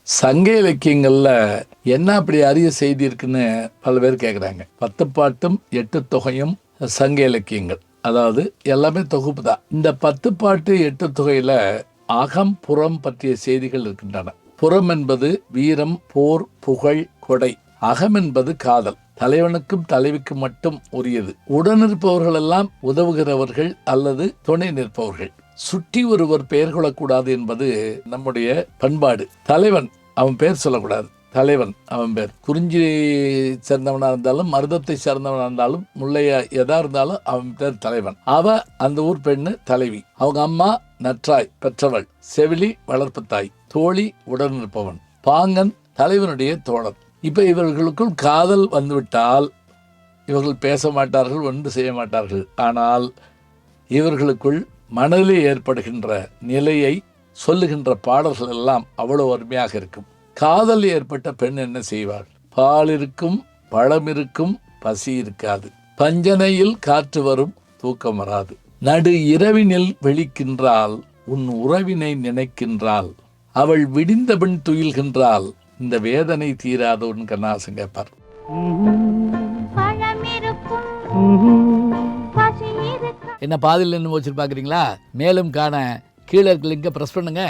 சங்க இலக்கியங்கள்ல என்ன அப்படி அரிய செய்தி இருக்குன்னு பல பேர் கேட்குறாங்க. 10 பாட்டும் 8 தொகையும் சங்க இலக்கியங்கள், அதாவது எல்லாமே தொகுப்பு தான். இந்த 10 பாட்டு 8 தொகையில அகம் புறம் பற்றிய செய்திகள் இருக்கின்றன. புறம் என்பது வீரம், போர், புகழ், கொடை. அகம் என்பது காதல், தலைவனுக்கும் தலைவிக்கும் மட்டும் உரியது. உடனிருப்பவர்கள் எல்லாம் உதவுகிறவர்கள் அல்லது துணை நிற்பவர்கள். சுற்றி ஒருவர் பெயர் கொள்ளக்கூடாது என்பது நம்முடைய பண்பாடு. தலைவன், அவன் பேர் சொல்லக்கூடாது. தலைவன் அவன் பேர். குறிஞ்சி சேர்ந்தவனா இருந்தாலும், மருதத்தை சேர்ந்தவனா இருந்தாலும், முல்லையா எதா இருந்தாலும் அவன் பேர் தலைவன். அவ அந்த ஊர் பெண்ணு தலைவி. அவங்க அம்மா நற்றாய் பெற்றவள், செவிலி வளர்ப்பு தாய், தோழி உடனிருப்பவன், பாங்கன் தலைவனுடைய தோழன். இப்ப இவர்களுக்குள் காதல் வந்துவிட்டால் இவர்கள் பேச மாட்டார்கள், ஒன்று செய்ய மாட்டார்கள். ஆனால் இவர்களுக்குள் மனதிலே ஏற்படுகின்ற நிலையை சொல்லுகின்ற பாடல்கள் எல்லாம் அவ்வளவு அருமையாக இருக்கும். காதல் ஏற்பட்ட பெண் என்ன செய்வாள்? பால் இருக்கும், பழம் இருக்கும், பசி இருக்காது. பஞ்சனையில் காற்று வரும், தூக்கம் வராது. நடு இரவினில் விழிக்கின்றாள், உன் உறவினை நினைக்கின்றாள். அவள் விடிந்தபின் துயில்கின்றாள், இந்த வேதனை தீராத உன் கண்ணாசம் கேட்பார். என்ன பாதியில் நின்று வச்சு பார்க்குறீங்களா? மேலும் காண கீழே இருக்க லிங்கை பிரஸ் பண்ணுங்க.